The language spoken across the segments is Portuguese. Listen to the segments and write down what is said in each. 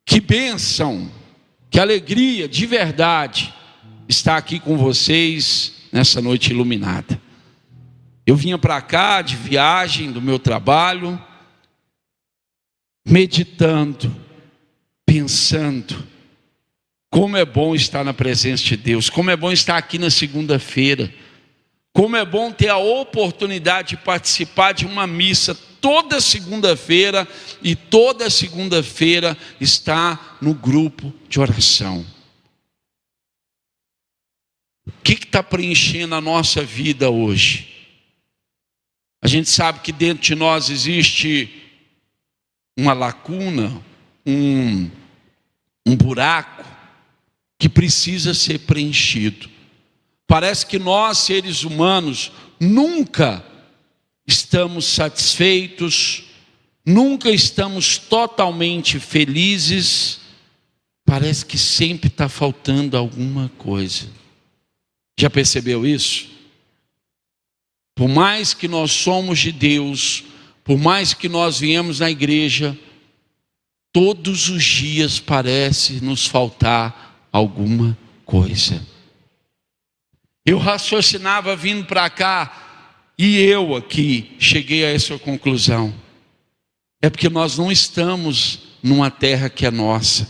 Que bênção, que alegria de verdade estar aqui com vocês nessa noite iluminada. Eu vinha para cá de viagem do meu trabalho, meditando, pensando, como é bom estar na presença de Deus, como é bom estar aqui na segunda-feira, como é bom ter a oportunidade de participar de uma missa toda segunda-feira, e toda segunda-feira está no grupo de oração. O que está preenchendo a nossa vida hoje? A gente sabe que dentro de nós existe uma lacuna, um buraco que precisa ser preenchido. Parece que nós, seres humanos, nunca estamos satisfeitos, nunca estamos totalmente felizes. Parece que sempre está faltando alguma coisa. Já percebeu isso? Por mais que nós somos de Deus, por mais que nós viemos na igreja, todos os dias parece nos faltar alguma coisa. Eu raciocinava vindo para cá, e eu aqui cheguei a essa conclusão. É porque nós não estamos numa terra que é nossa.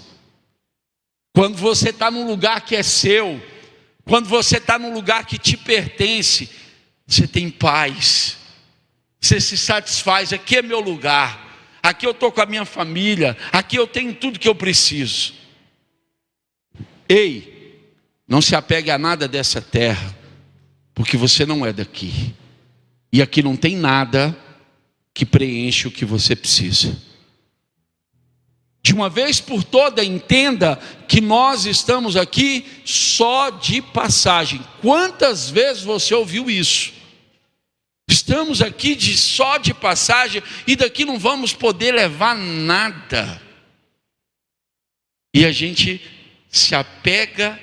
Quando você está num lugar que é seu, quando você está num lugar que te pertence, você tem paz, você se satisfaz. Aqui é meu lugar, aqui eu estou com a minha família, aqui eu tenho tudo que eu preciso. Ei, não se apegue a nada dessa terra, porque você não é daqui. E aqui não tem nada que preenche o que você precisa. De uma vez por toda, entenda que nós estamos aqui só de passagem. Quantas vezes você ouviu isso? Estamos aqui só de passagem e daqui não vamos poder levar nada. E a gente se apega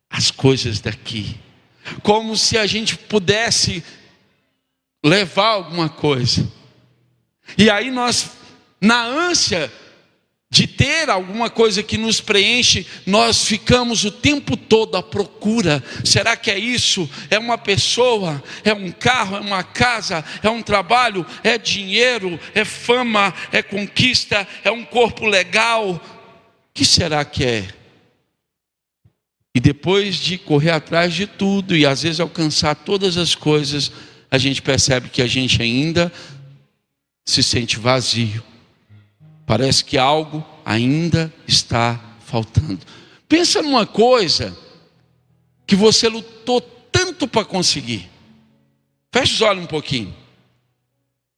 às coisas daqui, como se a gente pudesse levar alguma coisa. E aí nós, na ânsia de ter alguma coisa que nos preenche, nós ficamos o tempo todo à procura. Será que é isso? É uma pessoa? É um carro? É uma casa? É um trabalho? É dinheiro? É fama? É conquista? É um corpo legal? O que será que é? E depois de correr atrás de tudo e às vezes alcançar todas as coisas, a gente percebe que a gente ainda se sente vazio. Parece que algo ainda está faltando. Pensa numa coisa que você lutou tanto para conseguir. Feche os olhos um pouquinho.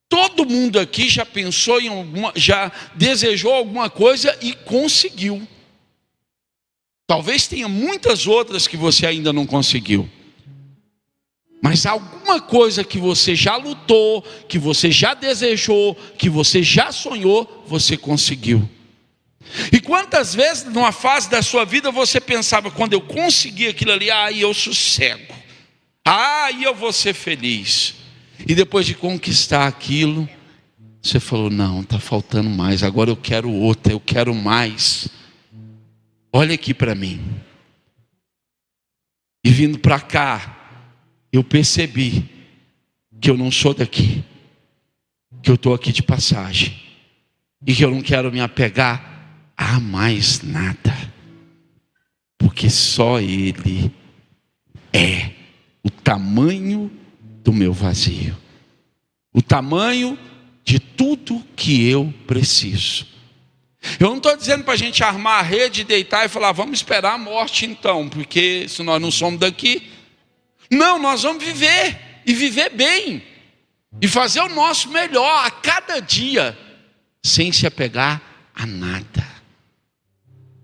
Todo mundo aqui já pensou em já desejou alguma coisa e conseguiu. Talvez tenha muitas outras que você ainda não conseguiu. Mas alguma coisa que você já lutou, que você já desejou, que você já sonhou, você conseguiu. E quantas vezes numa fase da sua vida você pensava, quando eu conseguir aquilo ali, aí eu sossego, aí eu vou ser feliz. E depois de conquistar aquilo, você falou, não, está faltando mais, agora eu quero outra, eu quero mais. Olha aqui para mim. E vindo para cá, eu percebi que eu não sou daqui, que eu estou aqui de passagem, e que eu não quero me apegar a mais nada, porque só Ele é o tamanho do meu vazio, o tamanho de tudo que eu preciso. Eu não estou dizendo para a gente armar a rede, deitar e falar, vamos esperar a morte então, porque se nós não somos daqui. Não, nós vamos viver, e viver bem, e fazer o nosso melhor a cada dia, sem se apegar a nada,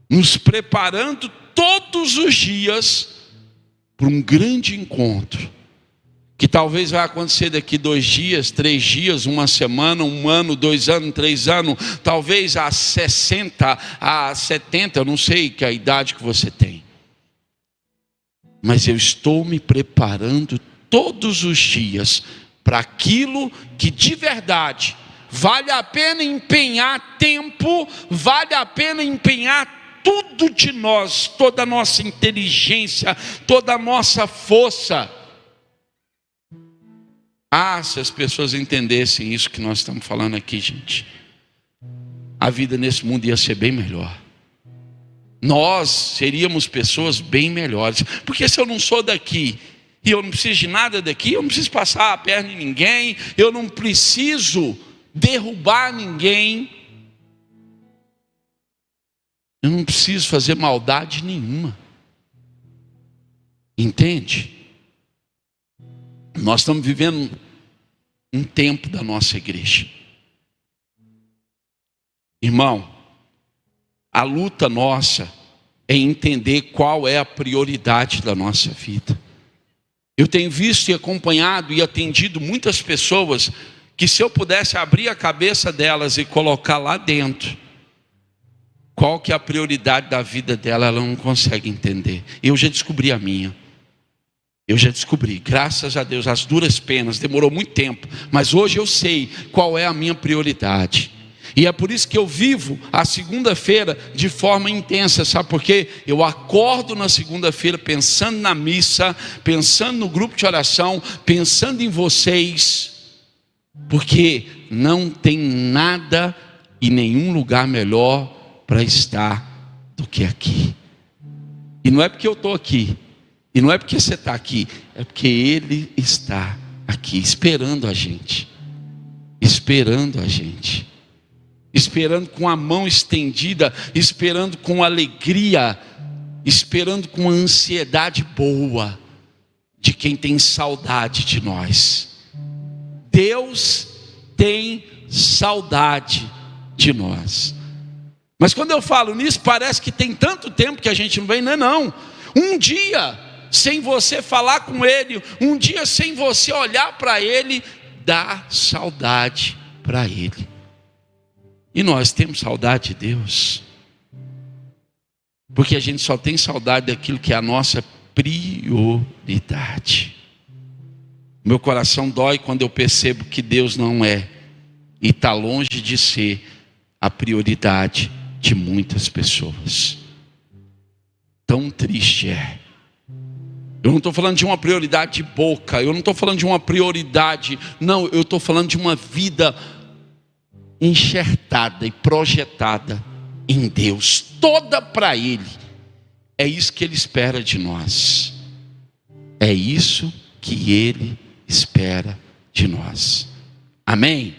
nos preparando todos os dias para um grande encontro, que talvez vai acontecer daqui 2 dias, 3 dias, 1 semana, 1 ano, 2 anos, 3 anos, talvez a 60, a 70, eu não sei que a idade que você tem. Mas eu estou me preparando todos os dias para aquilo que de verdade Vale a pena empenhar tempo, vale a pena empenhar tudo de nós, toda a nossa inteligência, toda a nossa força. Se as pessoas entendessem isso que nós estamos falando aqui, gente, a vida nesse mundo ia ser bem melhor. Nós seríamos pessoas bem melhores. Porque se eu não sou daqui e eu não preciso de nada daqui, eu não preciso passar a perna em ninguém, eu não preciso derrubar ninguém, eu não preciso fazer maldade nenhuma. Entende? Nós estamos vivendo um tempo da nossa igreja. Irmão, a luta nossa é entender qual é a prioridade da nossa vida. Eu tenho visto e acompanhado e atendido muitas pessoas que, se eu pudesse abrir a cabeça delas e colocar lá dentro qual que é a prioridade da vida dela, ela não consegue entender. Eu já descobri a minha. Eu já descobri, graças a Deus, as duras penas, demorou muito tempo, mas hoje eu sei qual é a minha prioridade. E é por isso que eu vivo a segunda-feira de forma intensa, sabe por quê? Eu acordo na segunda-feira pensando na missa, pensando no grupo de oração, pensando em vocês, porque não tem nada e nenhum lugar melhor para estar do que aqui. E não é porque eu estou aqui, e não é porque você está aqui, é porque Ele está aqui, esperando a gente, esperando a gente. Esperando com a mão estendida, esperando com alegria, esperando com ansiedade boa, de quem tem saudade de nós. Deus tem saudade de nós. Mas quando eu falo nisso, parece que tem tanto tempo que a gente não vem, não. Um dia sem você falar com Ele, um dia sem você olhar para Ele, dá saudade para Ele. E nós temos saudade de Deus, porque a gente só tem saudade daquilo que é a nossa prioridade. Meu coração dói quando eu percebo que Deus não é e está longe de ser a prioridade de muitas pessoas. Tão triste é. Eu não estou falando de uma prioridade de boca, eu não estou falando de uma prioridade, não, eu estou falando de uma vida enxertada e projetada em Deus, toda para Ele. É isso que Ele espera de nós. É isso que Ele espera de nós. Amém?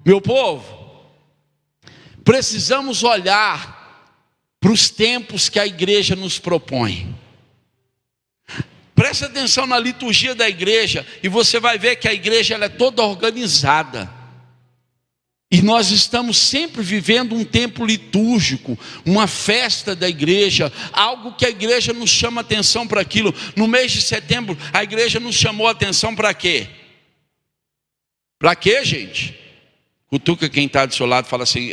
Meu povo, precisamos olhar para os tempos que a igreja nos propõe. Presta atenção na liturgia da igreja e você vai ver que a igreja ela é toda organizada. E nós estamos sempre vivendo um tempo litúrgico, uma festa da igreja, algo que a igreja nos chama atenção para aquilo. No mês de setembro, a igreja nos chamou a atenção para quê? Para quê, gente? Cutuca quem está do seu lado e fala assim,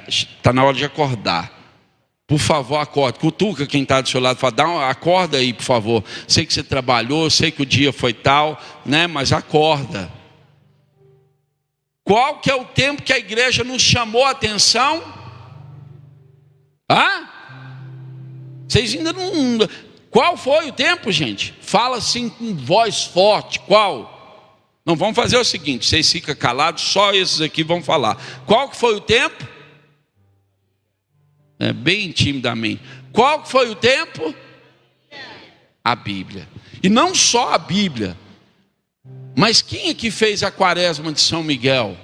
está na hora de acordar. Por favor, acorde. Cutuca quem está do seu lado e fala, acorda aí, por favor. Sei que você trabalhou, sei que o dia foi tal, né? Mas acorda. Qual que é o tempo que a igreja nos chamou a atenção? Vocês ainda não... Qual foi o tempo, gente? Fala assim com voz forte, qual? Não, vamos fazer o seguinte, vocês ficam calados, só esses aqui vão falar. Qual que foi o tempo? Bem timidamente. Qual que foi o tempo? A Bíblia. E não só a Bíblia. Mas quem é que fez a quaresma de São Miguel?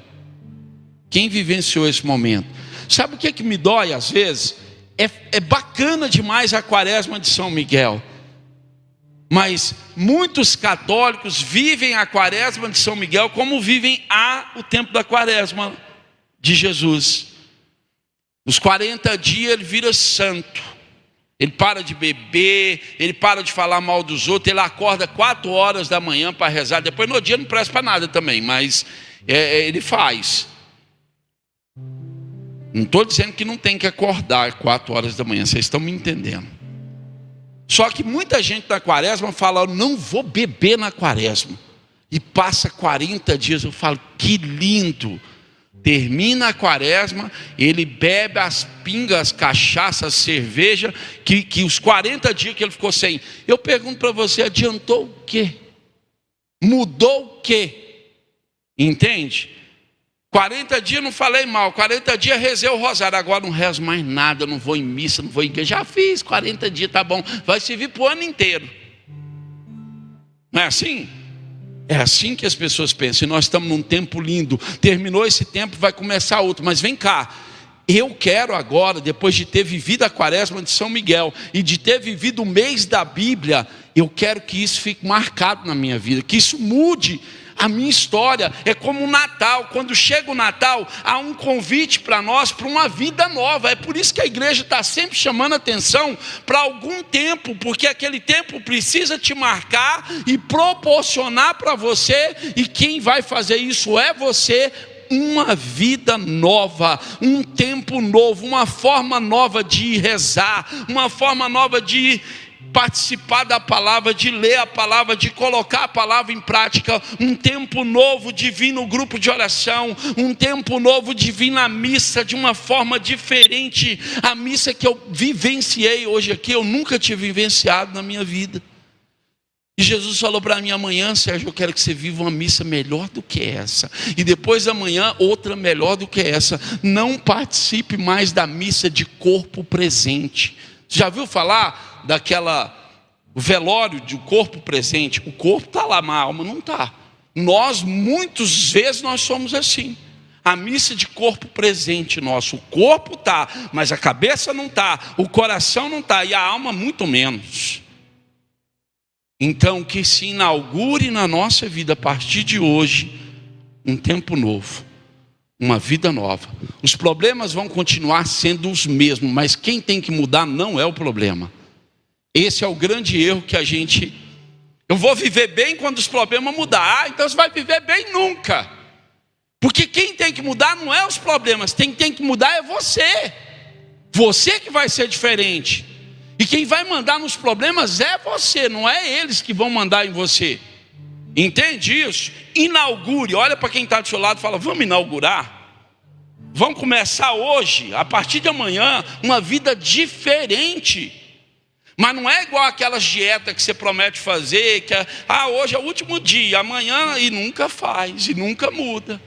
Quem vivenciou esse momento? Sabe o que é que me dói às vezes? É bacana demais a quaresma de São Miguel. Mas muitos católicos vivem a quaresma de São Miguel como vivem o tempo da quaresma de Jesus. Os 40 dias ele vira santo. Ele para de beber, ele para de falar mal dos outros, ele acorda 4 horas da manhã para rezar. Depois no dia não presta para nada também, mas ele faz. Não estou dizendo que não tem que acordar 4 horas da manhã, vocês estão me entendendo. Só que muita gente na quaresma fala, não vou beber na quaresma. E passa 40 dias, eu falo, que lindo. termina a quaresma, ele bebe as pingas, cachaça, cerveja, que os 40 dias que ele ficou sem. Eu pergunto para você, adiantou o quê? Mudou o quê? Entende? 40 dias não falei mal, 40 dias rezei o rosário, agora não rezo mais nada, não vou em missa, não vou em igreja. Já fiz 40 dias, tá bom, vai servir para o ano inteiro. Não é assim? É assim que as pessoas pensam. E nós estamos num tempo lindo. Terminou esse tempo, vai começar outro. Mas vem cá, eu quero agora, depois de ter vivido a quaresma de São Miguel e de ter vivido o mês da Bíblia, eu quero que isso fique marcado na minha vida, que isso mude a minha história. É como o Natal. Quando chega o Natal, há um convite para nós, para uma vida nova. É por isso que a igreja está sempre chamando atenção para algum tempo, porque aquele tempo precisa te marcar e proporcionar para você, e quem vai fazer isso é você, uma vida nova, um tempo novo, uma forma nova de rezar, uma forma nova de participar da palavra, de ler a palavra, de colocar a palavra em prática, um tempo novo de vir no grupo de oração, um tempo novo de vir na missa de uma forma diferente. A missa que eu vivenciei hoje aqui, eu nunca tinha vivenciado na minha vida. E Jesus falou para mim: amanhã, Sérgio, eu quero que você viva uma missa melhor do que essa, e depois da manhã outra melhor do que essa. Não participe mais da missa de corpo presente. Já viu falar daquela velório de corpo presente? O corpo está lá, mas a alma não está. Nós, muitas vezes, nós somos assim. A missa de corpo presente nosso. O corpo está, mas a cabeça não está, o coração não está, e a alma muito menos. Então, que se inaugure na nossa vida, a partir de hoje, um tempo novo, uma vida nova. Os problemas vão continuar sendo os mesmos, mas quem tem que mudar não é o problema. Esse é o grande erro que a gente... Eu vou viver bem quando os problemas mudar. Ah, então você vai viver bem nunca. Porque quem tem que mudar não é os problemas, quem tem que mudar é você. Você que vai ser diferente. E quem vai mandar nos problemas é você, não é eles que vão mandar em você. Entende isso? Inaugure. Olha para quem está do seu lado e fala: vamos inaugurar? Vamos começar hoje, a partir de amanhã, uma vida diferente. Mas não é igual aquelas dietas que você promete fazer, que hoje é o último dia, amanhã, e nunca faz, e nunca muda.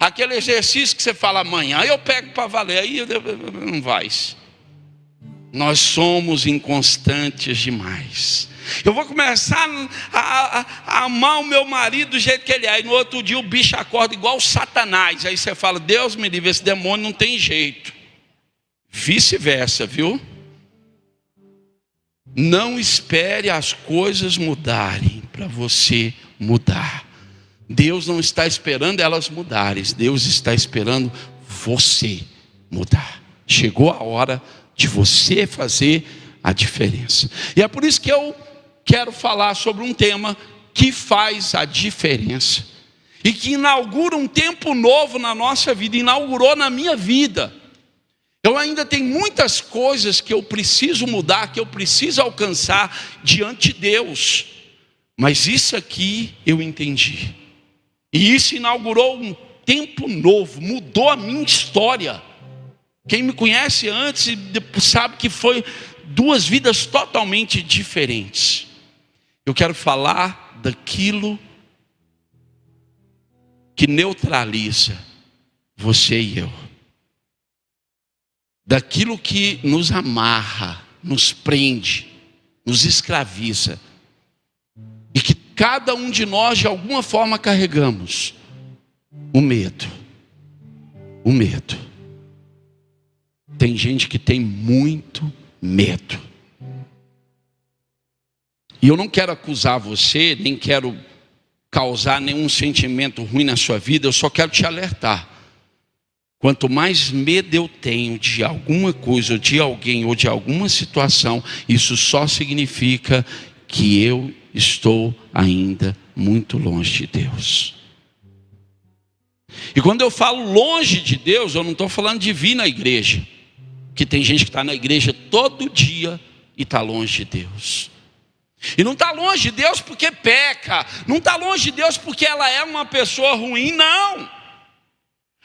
Aquele exercício que você fala: amanhã eu pego para valer, aí não vai. Nós somos inconstantes demais. Eu vou começar a amar o meu marido do jeito que ele é, aí no outro dia o bicho acorda igual o Satanás. Aí você fala: Deus me livre, esse demônio não tem jeito. Vice-versa, viu? Não espere as coisas mudarem para você mudar. Deus não está esperando elas mudarem, Deus está esperando você mudar. Chegou a hora de você fazer a diferença. E é por isso que eu quero falar sobre um tema que faz a diferença e que inaugura um tempo novo na nossa vida, inaugurou na minha vida. Eu ainda tenho muitas coisas que eu preciso mudar, que eu preciso alcançar diante de Deus, mas isso aqui eu entendi, e isso inaugurou um tempo novo, mudou a minha história. Quem me conhece antes sabe que foi duas vidas totalmente diferentes. Eu quero falar daquilo que neutraliza você e eu, daquilo que nos amarra, nos prende, nos escraviza, e que cada um de nós de alguma forma carregamos: o medo. O medo. Tem gente que tem muito medo. E eu não quero acusar você, nem quero causar nenhum sentimento ruim na sua vida, eu só quero te alertar. Quanto mais medo eu tenho de alguma coisa, ou de alguém, ou de alguma situação, isso só significa que eu estou ainda muito longe de Deus. E quando eu falo longe de Deus, eu não estou falando de vir na igreja, que tem gente que está na igreja todo dia e está longe de Deus. E não está longe de Deus porque peca, não está longe de Deus porque ela é uma pessoa ruim, não.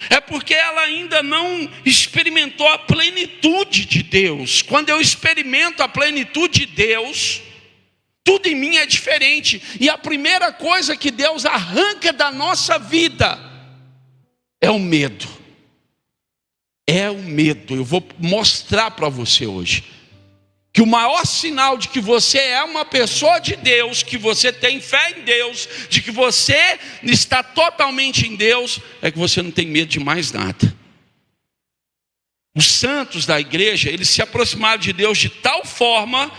É porque ela ainda não experimentou a plenitude de Deus. Quando eu experimento a plenitude de Deus, tudo em mim é diferente. E a primeira coisa que Deus arranca da nossa vida é o medo. É o medo. Eu vou mostrar para você hoje que o maior sinal de que você é uma pessoa de Deus, que você tem fé em Deus, de que você está totalmente em Deus, é que você não tem medo de mais nada. Os santos da igreja, eles se aproximaram de Deus de tal forma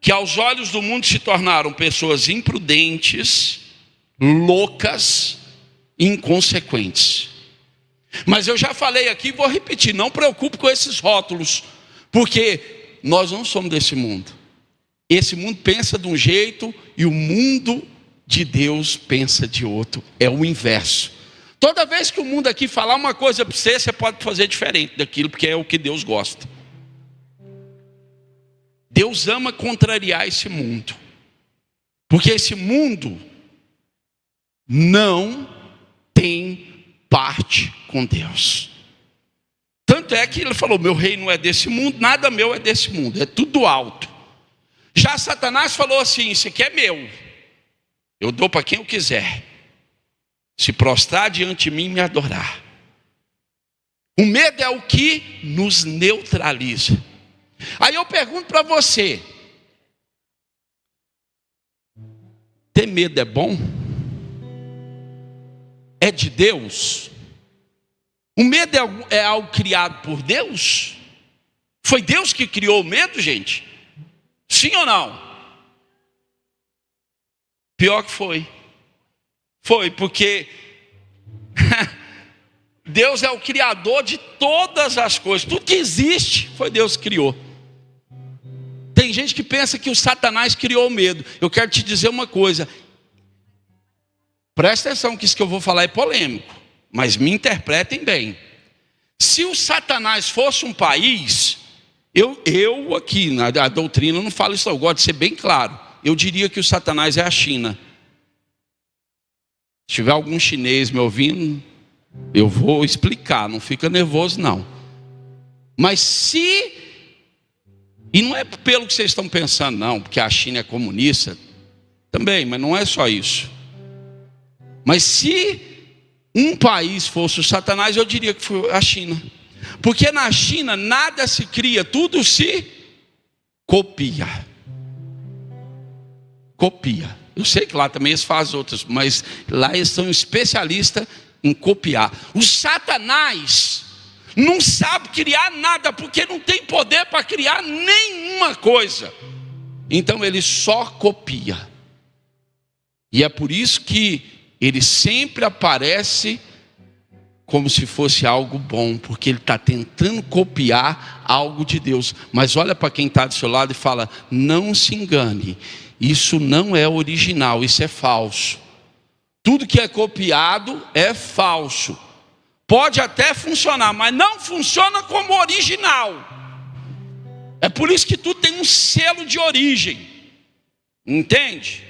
que aos olhos do mundo se tornaram pessoas imprudentes, loucas, inconsequentes. Mas eu já falei aqui e vou repetir, não preocupe com esses rótulos, porque nós não somos desse mundo. Esse mundo pensa de um jeito e o mundo de Deus pensa de outro. É o inverso. Toda vez que o mundo aqui falar uma coisa para você, você pode fazer diferente daquilo, porque é o que Deus gosta. Deus ama contrariar esse mundo, porque esse mundo não tem parte com Deus. Tanto é que ele falou, meu reino é desse mundo, nada meu é desse mundo, é tudo alto. Já Satanás falou assim, isso aqui é meu, eu dou para quem eu quiser, se prostrar diante de mim e me adorar. O medo é o que nos neutraliza. Aí eu pergunto para você, ter medo é bom? É de Deus? O medo é algo criado por Deus? Foi Deus que criou o medo, gente? Sim ou não? Pior que foi. Foi, porque Deus é o criador de todas as coisas. Tudo que existe foi Deus que criou. Tem gente que pensa que o Satanás criou o medo. Eu quero te dizer uma coisa. Presta atenção que isso que eu vou falar é polêmico, mas me interpretem bem. Se o Satanás fosse um país, eu aqui na doutrina não falo isso, eu gosto de ser bem claro. Eu diria que o Satanás é a China. Se tiver algum chinês me ouvindo, eu vou explicar, não fica nervoso não. Mas se, e não é pelo que vocês estão pensando não, porque a China é comunista, também, mas não é só isso. Mas se um país fosse o Satanás, eu diria que foi a China. Porque na China nada se cria, tudo se copia. Copia. Eu sei que lá também eles fazem outras, mas lá eles são especialistas em copiar. O Satanás não sabe criar nada, porque não tem poder para criar nenhuma coisa. Então ele só copia. E é por isso que ele sempre aparece como se fosse algo bom, porque ele está tentando copiar algo de Deus. Mas olha para quem está do seu lado e fala, não se engane, isso não é original, isso é falso. Tudo que é copiado é falso. Pode até funcionar, mas não funciona como original. É por isso que tudo tem um selo de origem. Entende?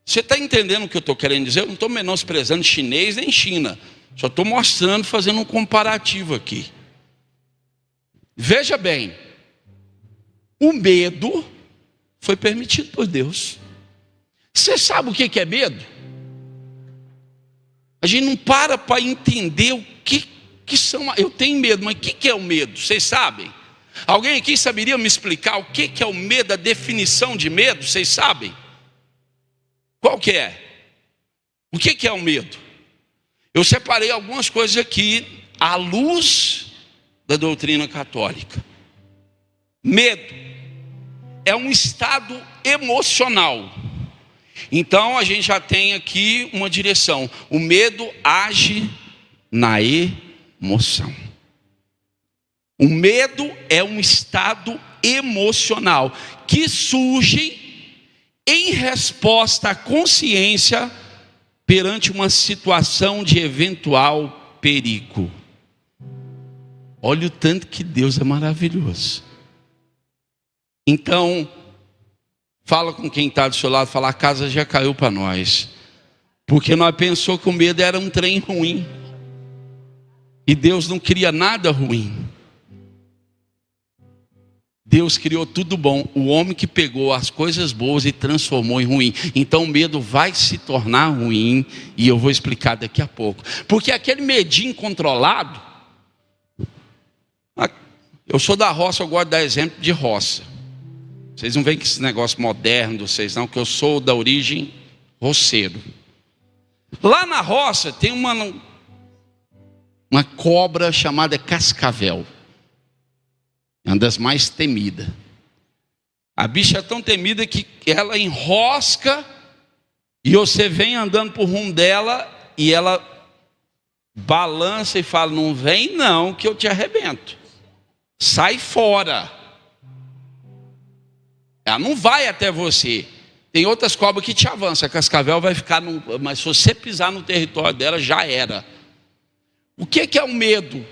Você está entendendo o que eu estou querendo dizer? Eu não estou menosprezando chinês nem China. Só estou mostrando, fazendo um comparativo aqui. Veja bem. O medo foi permitido por Deus. Você sabe o que é medo? A gente não para entender o que são. Eu tenho medo, mas o que é o medo? Vocês sabem? Alguém aqui saberia me explicar o que é o medo, a definição de medo? Vocês sabem? Qual que é? O que é o medo? Eu separei algumas coisas aqui à luz da doutrina católica. Medo é um estado emocional. Então a gente já tem aqui uma direção. O medo age na emoção. O medo é um estado emocional que surge em resposta à consciência perante uma situação de eventual perigo. Olha o tanto que Deus é maravilhoso. Então, fala com quem está do seu lado, fala, a casa já caiu para nós. Porque nós pensamos que o medo era um trem ruim. E Deus não cria nada ruim. Deus criou tudo bom. O homem que pegou as coisas boas e transformou em ruim. Então o medo vai se tornar ruim. E eu vou explicar daqui a pouco. Porque aquele medinho controlado. Eu sou da roça, eu gosto de dar exemplo de roça. Vocês não veem que esse negócio moderno de vocês não, que eu sou da origem roceiro. Lá na roça tem uma cobra chamada cascavel. É uma das mais temidas. A bicha é tão temida que ela enrosca e você vem andando por rumo dela e ela balança e fala: não vem não que eu te arrebento. Sai fora. Ela não vai até você. Tem outras cobras que te avançam. A cascavel vai ficar mas se você pisar no território dela, já era. O que é o medo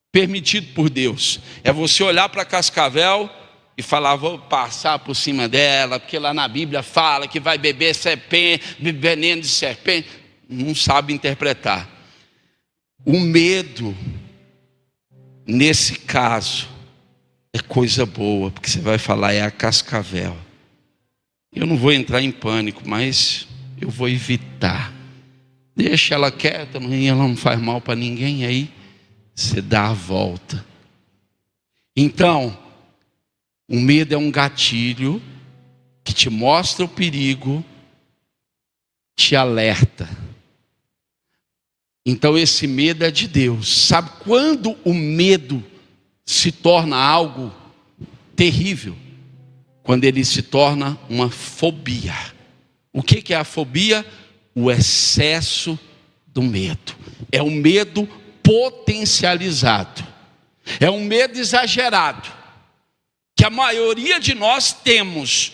permitido por Deus? É você olhar para a cascavel e falar: vou passar por cima dela, porque lá na Bíblia fala que vai beber veneno de serpente. Não sabe interpretar. O medo, nesse caso, é coisa boa, porque você vai falar: é a cascavel. Eu não vou entrar em pânico, mas eu vou evitar. Deixa ela quieta, ela não faz mal para ninguém, aí você dá a volta. Então, o medo é um gatilho que te mostra o perigo, te alerta. Então esse medo é de Deus. Sabe quando o medo se torna algo terrível? Quando ele se torna uma fobia. O que é a fobia? O excesso do medo. É um medo potencializado. É um medo exagerado. Que a maioria de nós temos.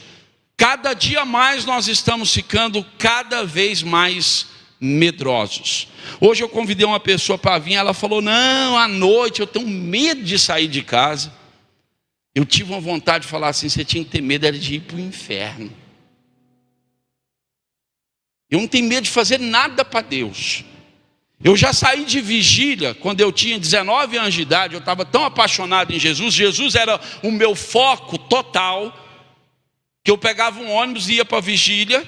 Cada dia mais nós estamos ficando cada vez mais medrosos. Hoje eu convidei uma pessoa para vir. Ela falou: não, à noite eu tenho medo de sair de casa. Eu tive uma vontade de falar assim: você tinha que ter medo era de ir para o inferno. Eu não tenho medo de fazer nada para Deus. Eu já saí de vigília quando eu tinha 19 anos de idade. Eu estava tão apaixonado em Jesus. Jesus era o meu foco total, que eu pegava um ônibus e ia para a vigília.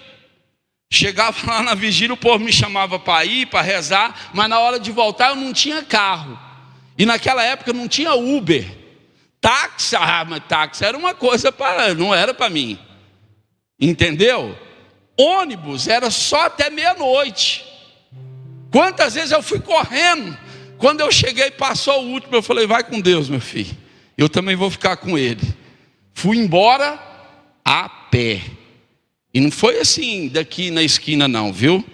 Chegava lá na vigília, o povo me chamava para ir, para rezar. Mas na hora de voltar eu não tinha carro. E naquela época não tinha Uber. Táxi, mas táxi era uma coisa não era para mim. Entendeu? Ônibus era só até meia-noite. Quantas vezes eu fui correndo. Quando eu cheguei, passou o último, eu falei: vai com Deus, meu filho. Eu também vou ficar com ele. Fui embora a pé. E não foi assim daqui na esquina não, viu?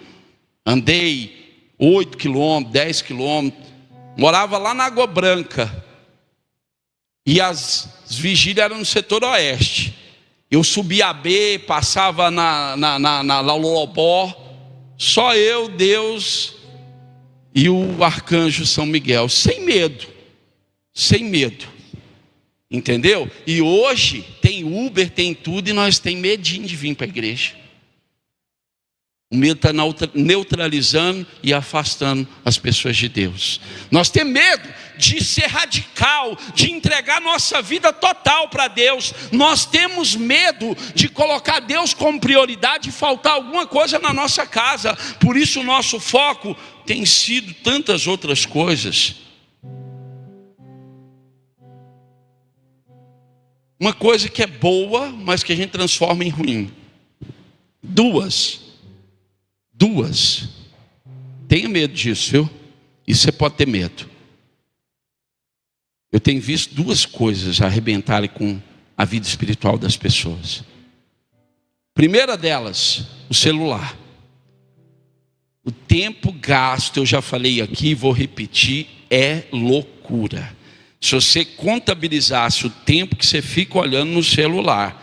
Andei 8 quilômetros, 10 quilômetros. Morava lá na Água Branca. E as vigílias eram no setor oeste. Eu subia a B, passava na Lolobó. Só eu, Deus e o arcanjo São Miguel. Sem medo. Sem medo. Entendeu? E hoje tem Uber, tem tudo, e nós temos medinho de vir para a igreja. O medo está neutralizando e afastando as pessoas de Deus. Nós temos medo de ser radical, de entregar nossa vida total para Deus. Nós temos medo de colocar Deus como prioridade e faltar alguma coisa na nossa casa. Por isso o nosso foco tem sido tantas outras coisas. Uma coisa que é boa, mas que a gente transforma em ruim. Duas. Tenha medo disso, viu? Isso você pode ter medo. Eu tenho visto duas coisas arrebentarem com a vida espiritual das pessoas. Primeira delas, o celular. O tempo gasto, eu já falei aqui, vou repetir, é loucura. Se você contabilizasse o tempo que você fica olhando no celular,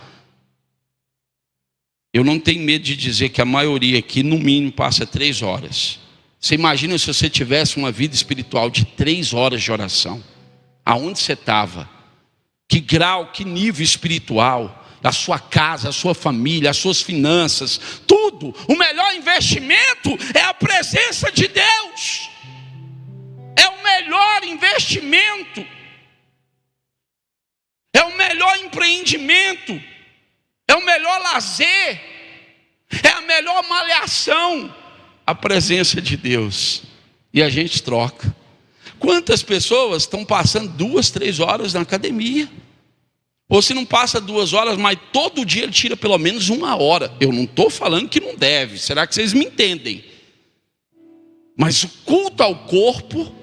eu não tenho medo de dizer que a maioria aqui, no mínimo, passa 3 horas. Você imagina se você tivesse uma vida espiritual de 3 horas de oração? Aonde você estava? Que grau, que nível espiritual? A sua casa, a sua família, as suas finanças, tudo. O melhor investimento é a presença de Deus. É o melhor melhor investimento, é o melhor empreendimento, é o melhor lazer, é a melhor malhação, a presença de Deus. E a gente troca. Quantas pessoas estão passando 2, 3 horas na academia? Ou se não passa 2 horas, mas todo dia ele tira pelo menos 1 hora. Eu não estou falando que não deve, será que vocês me entendem? Mas o culto ao corpo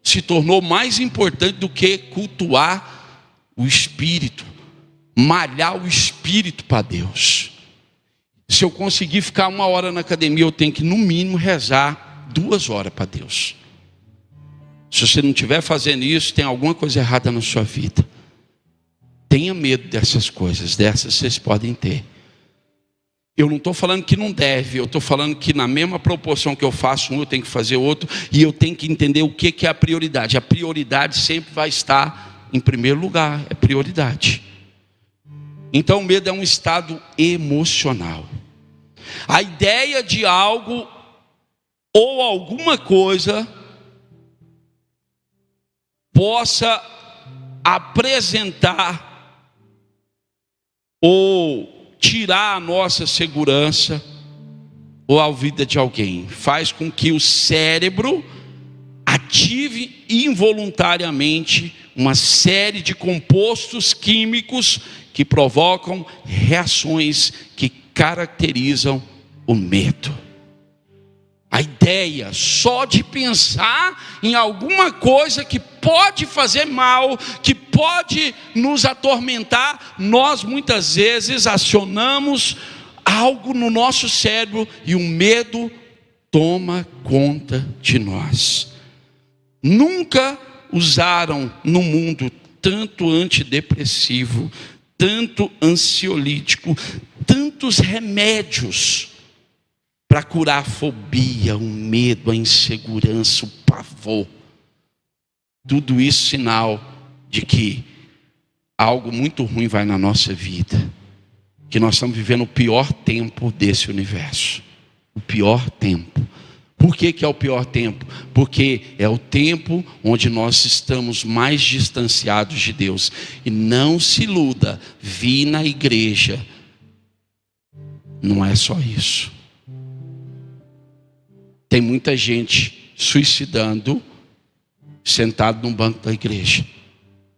se tornou mais importante do que cultuar o espírito, malhar o espírito para Deus. Se eu conseguir ficar 1 hora na academia, eu tenho que no mínimo rezar 2 horas para Deus. Se você não estiver fazendo isso, tem alguma coisa errada na sua vida. Tenha medo dessas coisas, dessas vocês podem ter. Eu não estou falando que não deve, eu estou falando que na mesma proporção que eu faço um, eu tenho que fazer outro, e eu tenho que entender o que é a prioridade. A prioridade sempre vai estar em primeiro lugar, é prioridade. Então o medo é um estado emocional. A ideia de algo ou alguma coisa possa apresentar ou tirar a nossa segurança ou a vida de alguém, faz com que o cérebro ative involuntariamente uma série de compostos químicos que provocam reações que caracterizam o medo. A ideia só de pensar em alguma coisa que pode fazer mal, que pode nos atormentar, nós muitas vezes acionamos algo no nosso cérebro e o medo toma conta de nós. Nunca usaram no mundo tanto antidepressivo, tanto ansiolítico, tantos remédios para curar a fobia, o medo, a insegurança, o pavor. Tudo isso sinal de que algo muito ruim vai na nossa vida. Que nós estamos vivendo o pior tempo desse universo. O pior tempo. Por que é o pior tempo? Porque é o tempo onde nós estamos mais distanciados de Deus. E não se iluda, vir na igreja não é só isso. Tem muita gente suicidando, sentado no banco da igreja.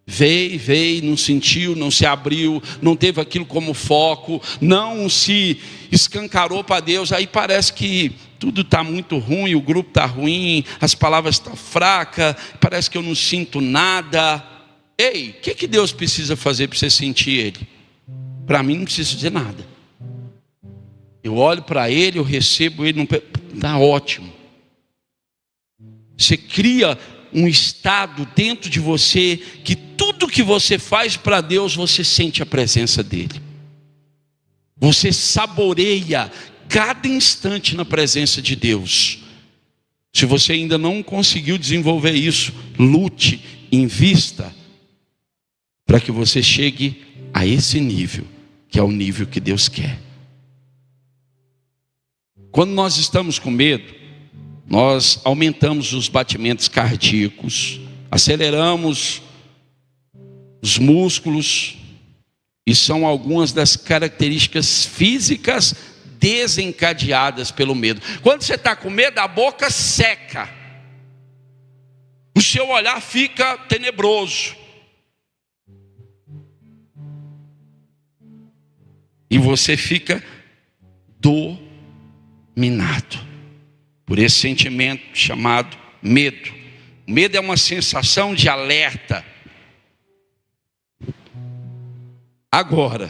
Veio, não sentiu, não se abriu, não teve aquilo como foco, não se escancarou para Deus. Aí parece que tudo está muito ruim, o grupo está ruim, as palavras estão fracas, parece que eu não sinto nada. Ei, o que Deus precisa fazer para você sentir Ele? Para mim não precisa dizer nada. Eu olho para Ele, eu recebo Ele, está ótimo. Você cria um estado dentro de você que tudo que você faz para Deus, você sente a presença dEle. Você saboreia cada instante na presença de Deus. Se você ainda não conseguiu desenvolver isso, lute, invista, para que você chegue a esse nível, que é o nível que Deus quer. Quando nós estamos com medo, nós aumentamos os batimentos cardíacos, aceleramos os músculos, e são algumas das características físicas desencadeadas pelo medo. Quando você está com medo, a boca seca, o seu olhar fica tenebroso, e você fica dominado por esse sentimento chamado medo. O medo é uma sensação de alerta. Agora,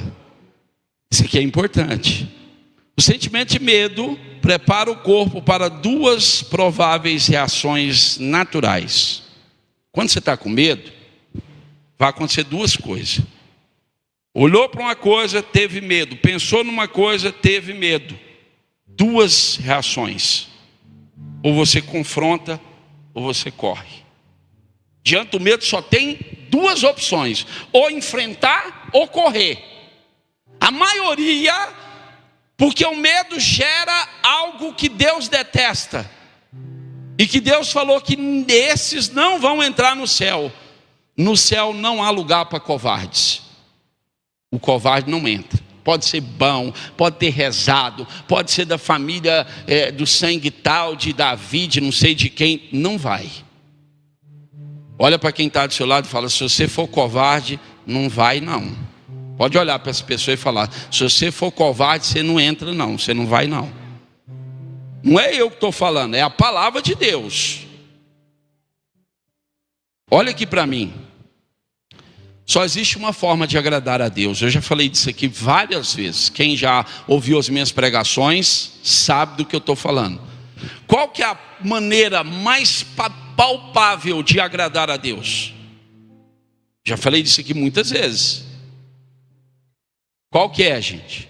isso aqui é importante. O sentimento de medo prepara o corpo para 2 prováveis reações naturais. Quando você está com medo, vai acontecer 2 coisas. Olhou para uma coisa, teve medo. Pensou numa coisa, teve medo. 2 reações. Ou você confronta, ou você corre. Diante do medo só tem 2 opções: ou enfrentar ou correr. A maioria, porque o medo gera algo que Deus detesta: E que Deus falou que esses não vão entrar no céu. No céu não há lugar para covardes. O covarde não entra. Pode ser bom, pode ter rezado, pode ser da família do sangue tal, de Davi, de não sei de quem. Não vai. Olha para quem está do seu lado e fala: se você for covarde, não vai não. Pode olhar para essa pessoa e falar: se você for covarde, você não entra não, você não vai não. Não é eu que estou falando, é a palavra de Deus. Olha aqui para mim. Só existe uma forma de agradar a Deus. Eu já falei disso aqui várias vezes. Quem já ouviu as minhas pregações sabe do que eu estou falando. Qual que é a maneira mais palpável de agradar a Deus? Já falei disso aqui muitas vezes. Qual que é, gente?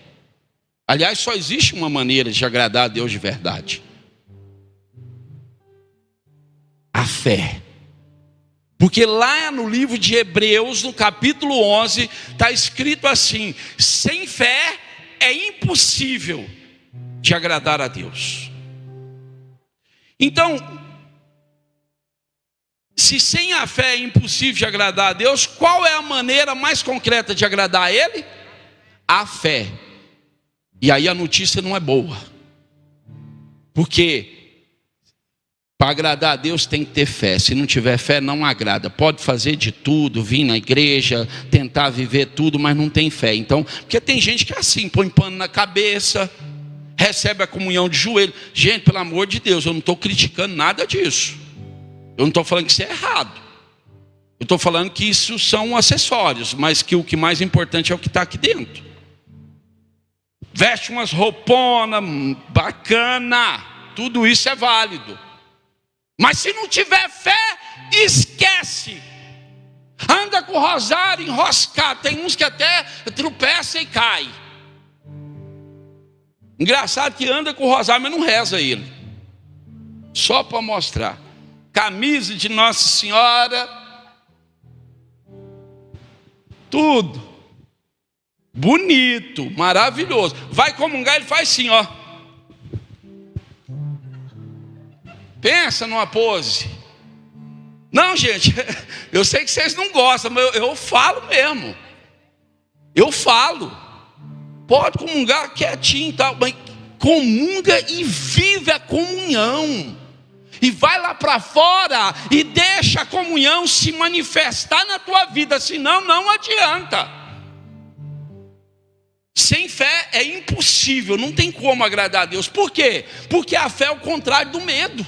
Aliás, só existe uma maneira de agradar a Deus de verdade: a fé. Porque lá no livro de Hebreus, no capítulo 11, está escrito assim: sem fé é impossível de agradar a Deus. Então, se sem a fé é impossível de agradar a Deus, qual é a maneira mais concreta de agradar a Ele? A fé. E aí a notícia não é boa. Porque para agradar a Deus tem que ter fé. Se não tiver fé, não agrada. Pode fazer de tudo, vir na igreja, tentar viver tudo, mas não tem fé. Então, porque tem gente que é assim, põe pano na cabeça, recebe a comunhão de joelho. Gente, pelo amor de Deus, eu não estou criticando nada disso. Eu não estou falando que isso é errado. Eu estou falando que isso são acessórios, mas que o que mais importante é o que está aqui dentro. Veste umas rouponas, bacana, tudo isso é válido. Mas se não tiver fé, esquece. Anda com o rosário enroscado. Tem uns que até tropeça e cai. Engraçado que anda com o rosário, mas não reza ele. Só para mostrar. Camisa de Nossa Senhora. Tudo. Bonito, maravilhoso. Vai comungar, ele faz assim, ó. Pensa numa pose. Não, gente, eu sei que vocês não gostam, mas eu falo mesmo. Eu falo. Pode comungar quietinho e tal, mas comunga e vive a comunhão. E vai lá para fora e deixa a comunhão se manifestar na tua vida, senão não adianta. Sem fé é impossível, não tem como agradar a Deus. Por quê? Porque a fé é o contrário do medo.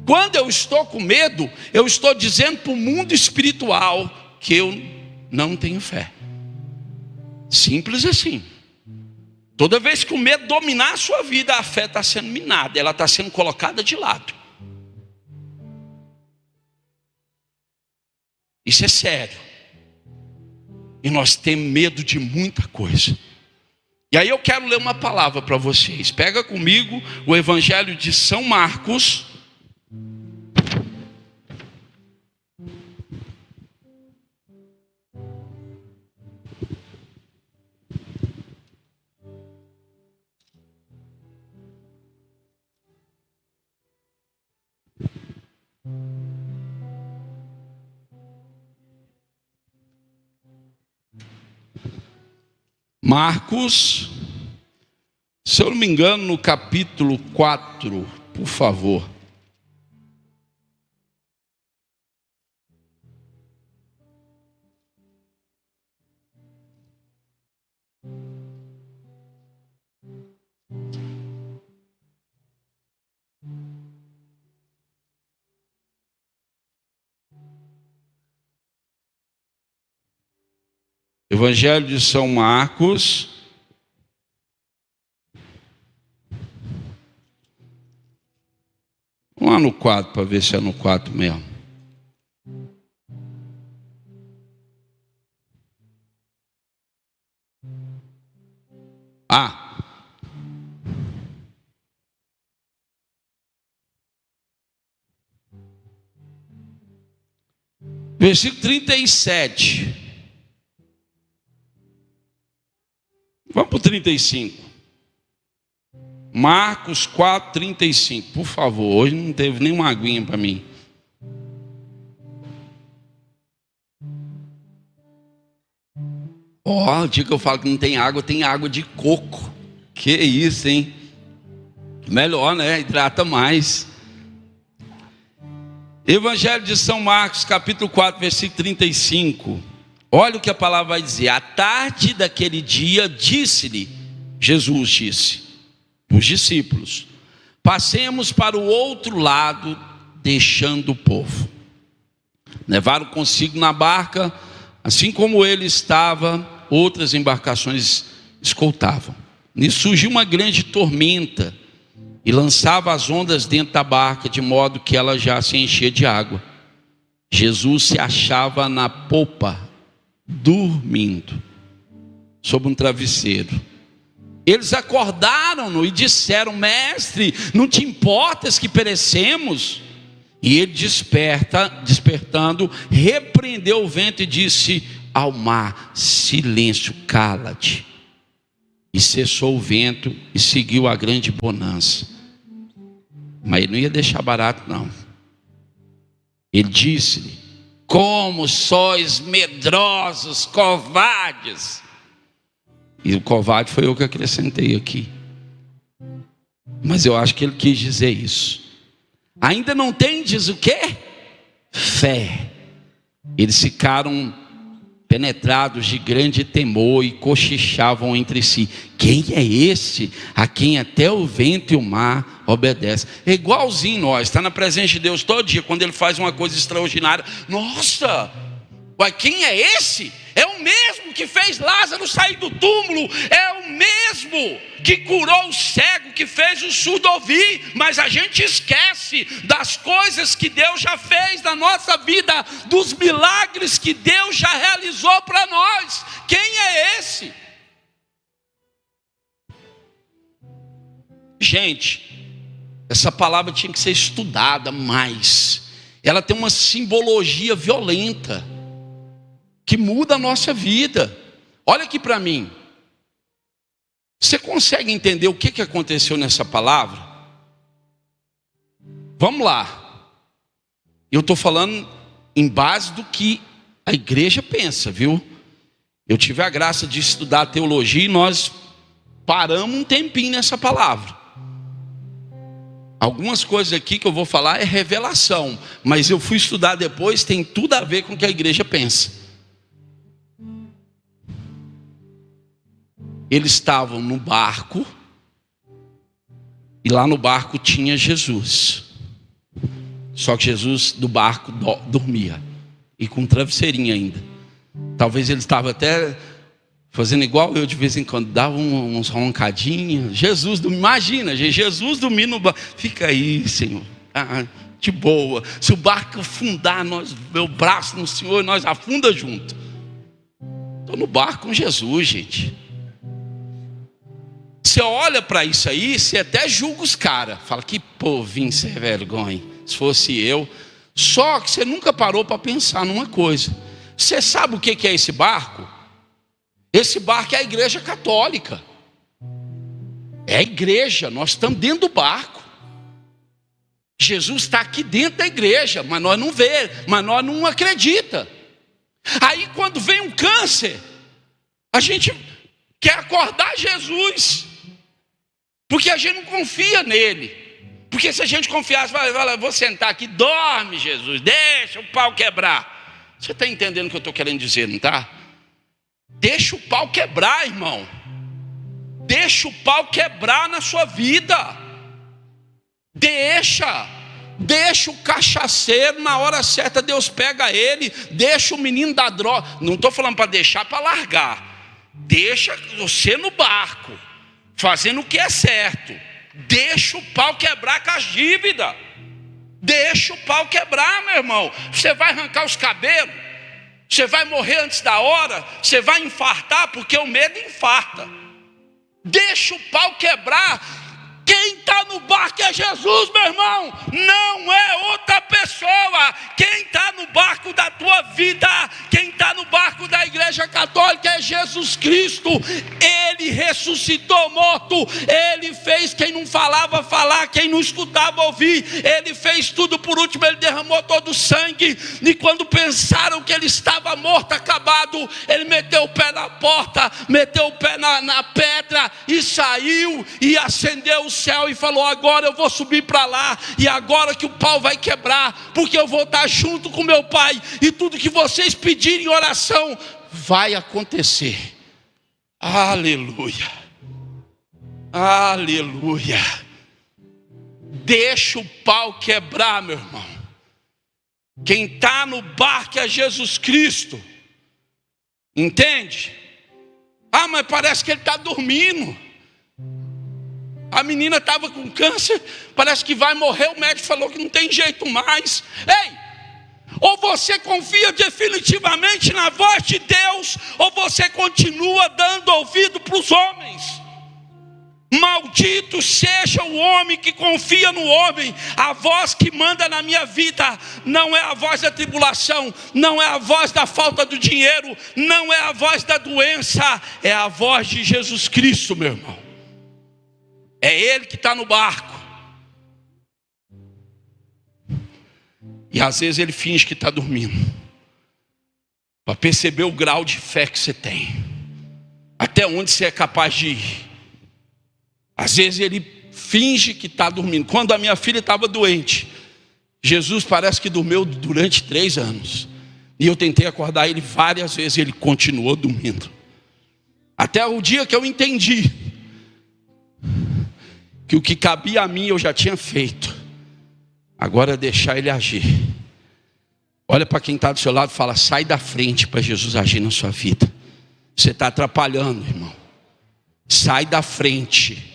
Quando eu estou com medo, eu estou dizendo para o mundo espiritual que eu não tenho fé. Simples assim. Toda vez que o medo dominar a sua vida, a fé está sendo minada, ela está sendo colocada de lado. Isso é sério. E nós temos medo de muita coisa. E aí eu quero ler uma palavra para vocês. Pega comigo o Evangelho de São Marcos. Marcos, se eu não me engano, no capítulo 4, por favor. Evangelho de São Marcos, vamos lá no 4 para ver se é no 4 mesmo. Versículo 37. Vamos para o 35. Marcos 4:35. Por favor, hoje não teve nenhuma aguinha para mim. Ó, o dia que eu falo que não tem água, tem água de coco. Que isso, hein? Melhor, né? Hidrata mais. Evangelho de São Marcos, capítulo 4, versículo 35. Olha o que a palavra vai dizer. À tarde daquele dia, Jesus disse, os discípulos: passemos para o outro lado, deixando o povo. Levaram consigo na barca, assim como ele estava, outras embarcações escoltavam. Nisso surgiu uma grande tormenta e lançava as ondas dentro da barca, de modo que ela já se enchia de água. Jesus se achava na popa, dormindo, sob um travesseiro. Eles acordaram-no e disseram: mestre, não te importas que perecemos? E ele despertando, repreendeu o vento e disse ao mar: silêncio, cala-te. E cessou o vento e seguiu a grande bonança. Mas ele não ia deixar barato, não. Ele disse-lhe: como sois medrosos, covardes. E o covarde foi eu que acrescentei aqui. Mas eu acho que ele quis dizer isso. Ainda não tendes o quê? Fé. Eles ficaram penetrados de grande temor e cochichavam entre si: quem é esse a quem até o vento e o mar obedecem? É igualzinho nós, está na presença de Deus todo dia. Quando ele faz uma coisa extraordinária, nossa, uai, quem é esse? É o mesmo que fez Lázaro sair do túmulo, é o mesmo que curou o cego, que fez o surdo ouvir. Mas a gente esquece das coisas que Deus já fez na nossa vida, dos milagres que Deus já realizou para nós. Quem é esse? Gente, essa palavra tinha que ser estudada mais. Ela tem uma simbologia violenta que muda a nossa vida. Olha aqui para mim. Você consegue entender o que aconteceu nessa palavra? Vamos lá. Eu estou falando em base do que a igreja pensa, viu? Eu tive a graça de estudar teologia e nós paramos um tempinho nessa palavra. Algumas coisas aqui que eu vou falar é revelação, mas eu fui estudar depois, tem tudo a ver com o que a igreja pensa. Eles estavam no barco, e lá no barco tinha Jesus. Só que Jesus do barco dormia, e com um travesseirinho ainda. Talvez ele estava até fazendo igual eu de vez em quando, dava uns roncadinhos. Jesus dormia, imagina, Jesus dormindo no barco. Fica aí, Senhor, de boa. Se o barco afundar, meu braço no Senhor, nós afunda junto. Estou no barco com Jesus, gente. Você olha para isso aí, você até julga os caras. Fala: que povinho sem vergonha. Se fosse eu. Só que você nunca parou para pensar numa coisa. Você sabe o que é esse barco? Esse barco é a igreja católica. É a igreja, nós estamos dentro do barco. Jesus está aqui dentro da igreja, mas nós não vemos, mas nós não acreditamos. Aí quando vem um câncer, a gente quer acordar Jesus, porque a gente não confia nele. Porque se a gente confiasse, vou sentar aqui, dorme Jesus, deixa o pau quebrar. Você está entendendo o que eu estou querendo dizer, não está? Deixa o pau quebrar, irmão. Deixa o pau quebrar na sua vida. Deixa o cachaceiro, na hora certa Deus pega ele. Deixa o menino da droga. Não estou falando para deixar, para largar. Deixa você no barco, fazendo o que é certo. Deixa o pau quebrar com as dívidas. Deixa o pau quebrar, meu irmão. Você vai arrancar os cabelos, você vai morrer antes da hora, você vai infartar, porque o medo infarta. Deixa o pau quebrar. Quem está no barco é Jesus, meu irmão, não é outra pessoa. Quem está no barco da tua vida, quem está no barco da igreja católica é Jesus Cristo. Ele Ele ressuscitou morto. Ele fez quem não falava falar, quem não escutava ouvir. Ele fez tudo. Por último, Ele derramou todo o sangue. E quando pensaram que Ele estava morto, acabado, Ele meteu o pé na porta, meteu o pé na pedra e saiu e acendeu o céu e falou: agora eu vou subir para lá, e agora que o pau vai quebrar, porque eu vou estar junto com meu Pai, e tudo que vocês pedirem em oração vai acontecer. Aleluia, aleluia. Deixa o pau quebrar, meu irmão. Quem está no barco é Jesus Cristo, entende? Ah, mas parece que ele está dormindo. A menina estava com câncer, parece que vai morrer, o médico falou que não tem jeito mais. Ei, ou você confia definitivamente na voz de Deus, ou você continua dando ouvido para os homens. Maldito seja o homem que confia no homem. A voz que manda na minha vida não é a voz da tribulação, não é a voz da falta do dinheiro, não é a voz da doença, é a voz de Jesus Cristo, meu irmão. É Ele que está no barco. E às vezes Ele finge que está dormindo, para perceber o grau de fé que você tem, até onde você é capaz de ir. Às vezes Ele finge que está dormindo. Quando a minha filha estava doente, Jesus parece que dormiu durante 3 anos. E eu tentei acordar Ele várias vezes, Ele continuou dormindo. Até o dia que eu entendi que o que cabia a mim eu já tinha feito. Agora é deixar Ele agir. Olha para quem está do seu lado e fala: sai da frente para Jesus agir na sua vida. Você está atrapalhando, irmão. Sai da frente.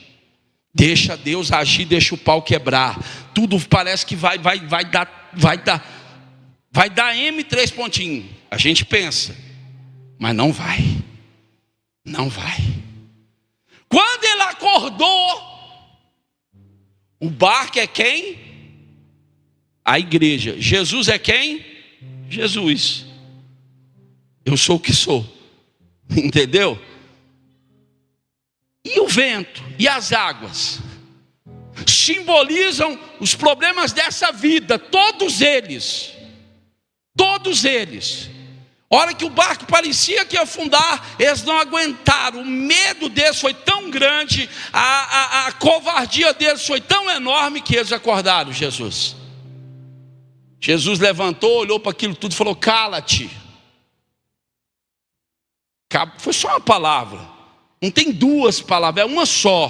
Deixa Deus agir, deixa o pau quebrar. Tudo parece que vai dar M 3 pontinhos. A gente pensa, mas não vai. Não vai. Quando ele acordou, o barco é quem? A igreja. Jesus é quem? Jesus. Eu sou o que sou. Entendeu? E o vento e as águas simbolizam os problemas dessa vida, todos eles. Todos eles. A hora que o barco parecia que ia afundar, eles não aguentaram. O medo deles foi tão grande, a covardia deles foi tão enorme, que eles acordaram Jesus. Jesus levantou, olhou para aquilo tudo e falou: cala-te. Foi só uma palavra. Não tem 2 palavras, é uma só.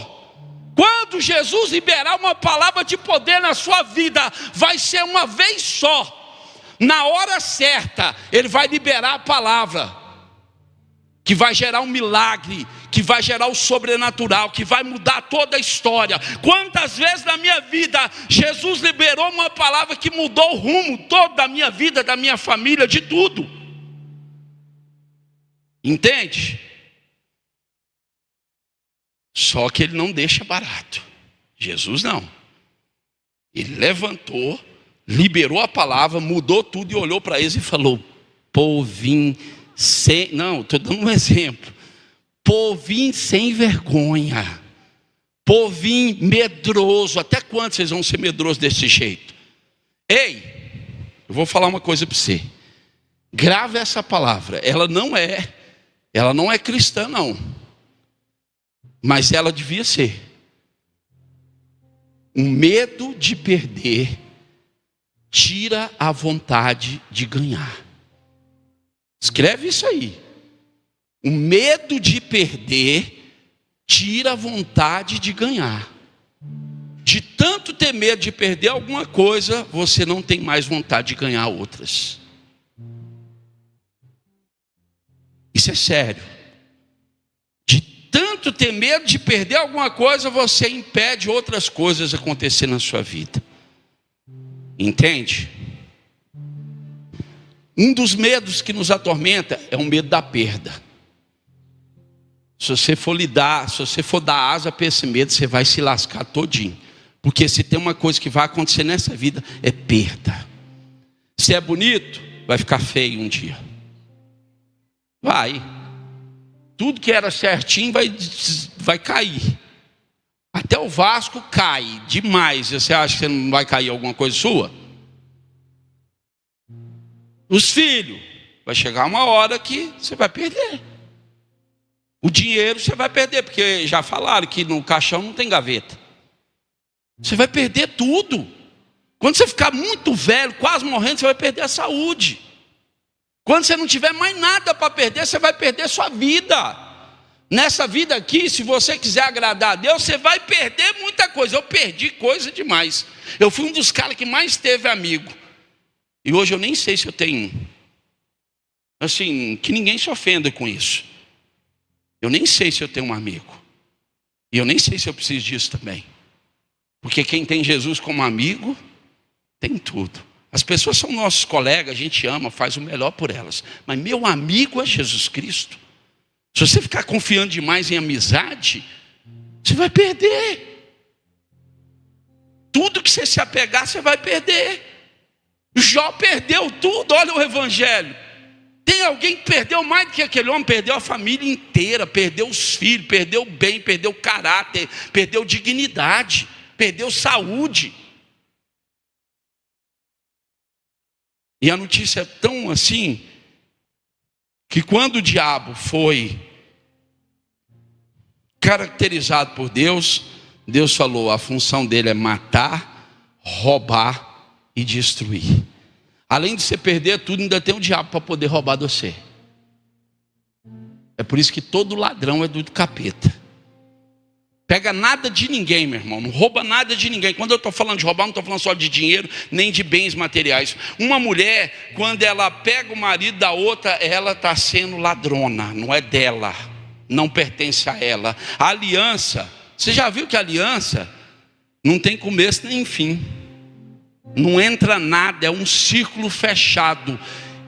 Quando Jesus liberar uma palavra de poder na sua vida, vai ser uma vez só. Na hora certa, Ele vai liberar a palavra, que vai gerar um milagre, que vai gerar o sobrenatural, que vai mudar toda a história. Quantas vezes na minha vida, Jesus liberou uma palavra que mudou o rumo todo da minha vida, da minha família, de tudo. Entende? Só que Ele não deixa barato. Jesus não. Ele levantou, liberou a palavra, mudou tudo e olhou para eles e falou: povinho sem... Não, estou dando um exemplo. Povinho sem vergonha. Povinho medroso. Até quando vocês vão ser medrosos desse jeito? Ei, eu vou falar uma coisa para você. Grave essa palavra. Ela não é cristã, não. Mas ela devia ser. O medo de perder tira a vontade de ganhar. Escreve isso aí. O medo de perder tira a vontade de ganhar. De tanto ter medo de perder alguma coisa, você não tem mais vontade de ganhar outras. Isso é sério. De tanto ter medo de perder alguma coisa, você impede outras coisas acontecer na sua vida. Entende? Um dos medos que nos atormenta é o medo da perda. Se você for dar asa para esse medo, você vai se lascar todinho. Porque se tem uma coisa que vai acontecer nessa vida, é perda. Se é bonito, vai ficar feio um dia. Vai. Tudo que era certinho vai cair. Até o Vasco cai demais. Você acha que você não vai cair alguma coisa sua? Os filhos, vai chegar uma hora que você vai perder. O dinheiro você vai perder, porque já falaram que no caixão não tem gaveta. Você vai perder tudo. Quando você ficar muito velho, quase morrendo, você vai perder a saúde. Quando você não tiver mais nada para perder, você vai perder sua vida. Nessa vida aqui, se você quiser agradar a Deus, você vai perder muita coisa. Eu perdi coisa demais. Eu fui um dos caras que mais teve amigo. E hoje eu nem sei se eu tenho um. Assim, que ninguém se ofenda com isso. Eu nem sei se eu tenho um amigo. E eu nem sei se eu preciso disso também. Porque quem tem Jesus como amigo, tem tudo. As pessoas são nossos colegas, a gente ama, faz o melhor por elas. Mas meu amigo é Jesus Cristo. Se você ficar confiando demais em amizade, você vai perder. Tudo que você se apegar, você vai perder. Jó perdeu tudo, olha o evangelho. Tem alguém que perdeu mais do que aquele homem? Perdeu a família inteira, perdeu os filhos, perdeu o bem, perdeu o caráter, perdeu dignidade, perdeu saúde. E a notícia é tão assim, que quando o diabo foi caracterizado por Deus, Deus falou, a função dele é matar, roubar e destruir. Além de você perder tudo, ainda tem o diabo para poder roubar de você. É por isso que todo ladrão é do capeta. Pega nada de ninguém, meu irmão. Não rouba nada de ninguém. Quando eu estou falando de roubar, não estou falando só de dinheiro, nem de bens materiais. Uma mulher, quando ela pega o marido da outra, ela está sendo ladrona. Não é dela. Não pertence a ela. A aliança, você já viu que a aliança não tem começo nem fim. Não entra nada, é um círculo fechado.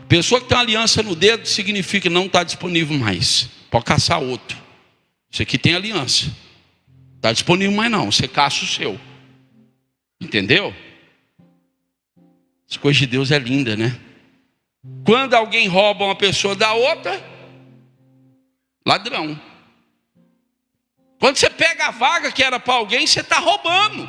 Pessoa que tem uma aliança no dedo, significa que não está disponível mais. Pode caçar outro. Isso aqui tem aliança. Está disponível mais não, você caça o seu. Entendeu? As coisas de Deus é linda, né? Quando alguém rouba uma pessoa da outra, ladrão. Quando você pega a vaga que era para alguém, você está roubando.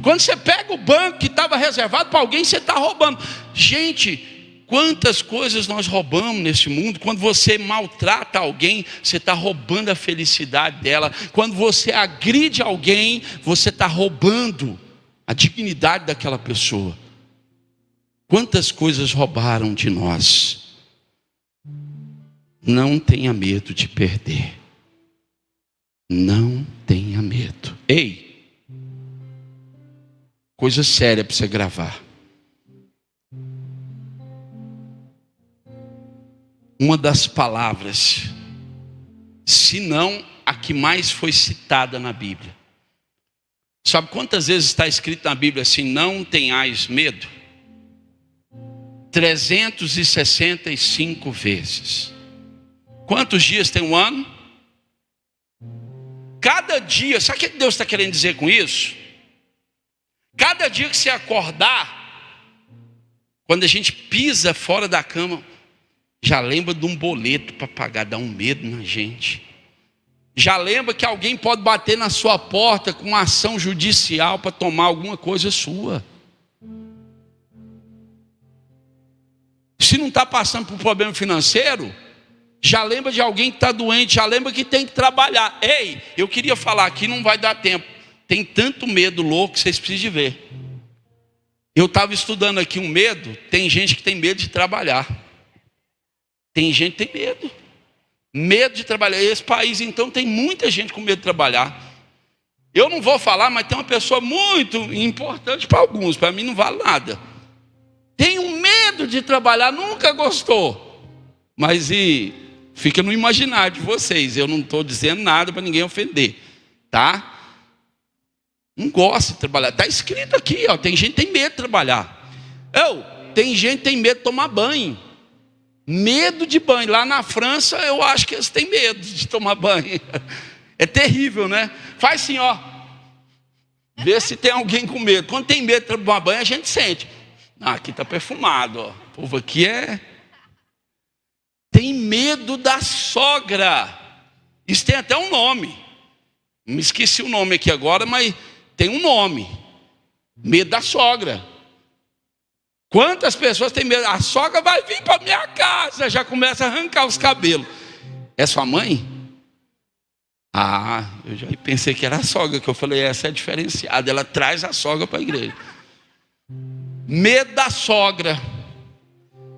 Quando você pega o banco que estava reservado para alguém, você está roubando. Gente, quantas coisas nós roubamos nesse mundo. Quando você maltrata alguém, você está roubando a felicidade dela. Quando você agride alguém, você está roubando a dignidade daquela pessoa. Quantas coisas roubaram de nós. Não tenha medo de perder. Não tenha medo. Ei, coisa séria para você gravar. Uma das palavras, se não a que mais foi citada na Bíblia. Sabe quantas vezes está escrito na Bíblia assim, não tenhais medo? 365 vezes. Quantos dias tem um ano? Cada dia, sabe o que Deus está querendo dizer com isso? Cada dia que você acordar, quando a gente pisa fora da cama, já lembra de um boleto para pagar, dá um medo na gente. Já lembra que alguém pode bater na sua porta com uma ação judicial para tomar alguma coisa sua. Se não está passando por problema financeiro, já lembra de alguém que está doente, já lembra que tem que trabalhar. Ei, eu queria falar aqui, não vai dar tempo. Tem tanto medo louco que vocês precisam de ver. Eu estava estudando aqui um medo, tem gente que tem medo de trabalhar. Tem gente que tem medo. Medo de trabalhar. Esse país, então, tem muita gente com medo de trabalhar. Eu não vou falar, mas tem uma pessoa muito importante para alguns. Para mim não vale nada. Tem um medo de trabalhar, nunca gostou. Mas fica no imaginário de vocês. Eu não estou dizendo nada para ninguém ofender. Tá? Não gosta de trabalhar. Está escrito aqui, ó. Tem gente que tem medo de trabalhar. Tem gente que tem medo de tomar banho. Medo de banho. Lá na França, eu acho que eles têm medo de tomar banho. É terrível, né? Faz assim, ó. Vê se tem alguém com medo. Quando tem medo de tomar banho, a gente sente. Aqui está perfumado, ó. O povo aqui tem medo da sogra. Isso tem até um nome. Me esqueci o nome aqui agora, mas tem um nome. Medo da sogra. Quantas pessoas têm medo? A sogra vai vir para minha casa, já começa a arrancar os cabelos. É sua mãe? Ah, eu já pensei que era a sogra, que eu falei, essa é diferenciada, ela traz a sogra para a igreja. Medo da sogra.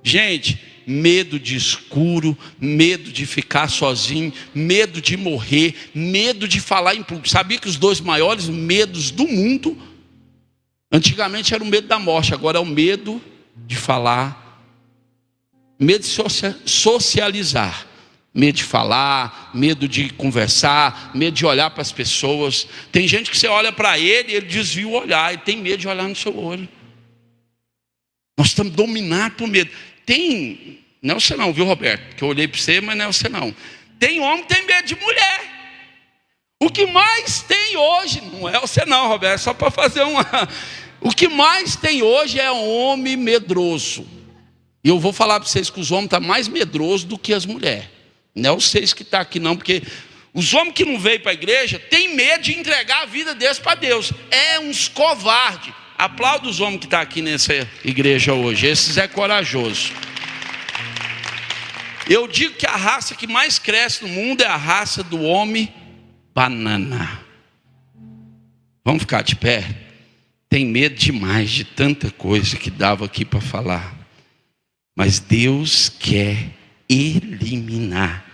Gente, medo de escuro, medo de ficar sozinho, medo de morrer, medo de falar em público. Sabia que os dois maiores medos do mundo, antigamente era o medo da morte, agora é o medo de falar, medo de socializar. Medo de falar, medo de conversar, medo de olhar para as pessoas. Tem gente que você olha para ele e ele desvia o olhar, e tem medo de olhar no seu olho. Nós estamos dominados por medo. Não é você não, viu, Roberto? Que eu olhei para você, mas não é você não. Tem homem que tem medo de mulher. O que mais tem hoje, não é você não, Roberto, é só para fazer uma... O que mais tem hoje é homem medroso. E eu vou falar para vocês que os homens estão mais medrosos do que as mulheres. Não é vocês que estão aqui não, porque os homens que não veio para a igreja têm medo de entregar a vida deles para Deus. É uns covardes. Aplauda os homens que estão aqui nessa igreja hoje. Esses é corajoso. Eu digo que a raça que mais cresce no mundo é a raça do homem banana. Vamos ficar de pé? Tem medo demais de tanta coisa que dava aqui para falar. Mas Deus quer eliminar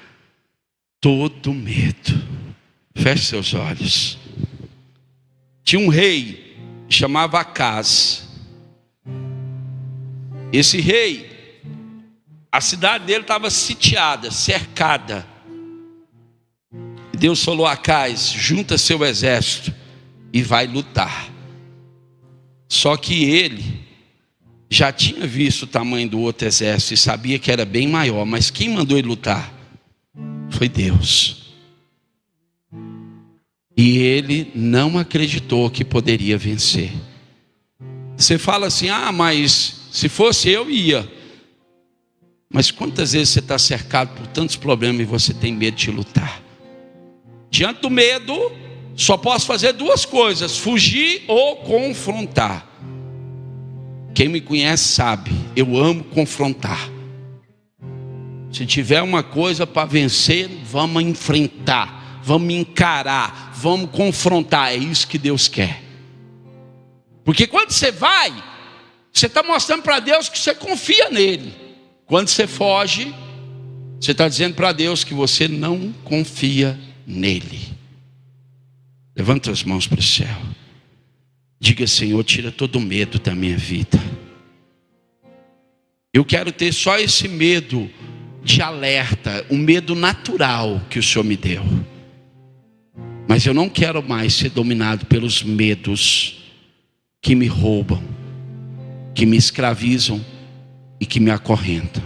todo medo. Feche seus olhos. Tinha um rei, chamava Acaz. Esse rei, a cidade dele estava sitiada, cercada. Deus falou a Acaz: junta seu exército e vai lutar. Só que ele já tinha visto o tamanho do outro exército e sabia que era bem maior. Mas quem mandou ele lutar? Foi Deus. E ele não acreditou que poderia vencer. Você fala assim: ah, mas se fosse eu ia. Mas quantas vezes você está cercado por tantos problemas e você tem medo de lutar? Diante do medo, só posso fazer duas coisas: fugir ou confrontar. Quem me conhece sabe, eu amo confrontar. Se tiver uma coisa para vencer, vamos enfrentar, vamos encarar, vamos confrontar. É isso que Deus quer. Porque quando você vai, você está mostrando para Deus que você confia nele. Quando você foge, você está dizendo para Deus que você não confia nele. Levanta as mãos para o céu. Diga: Senhor, tira todo o medo da minha vida. Eu quero ter só esse medo de alerta, um medo natural que o Senhor me deu. Mas eu não quero mais ser dominado pelos medos que me roubam, que me escravizam e que me acorrentam.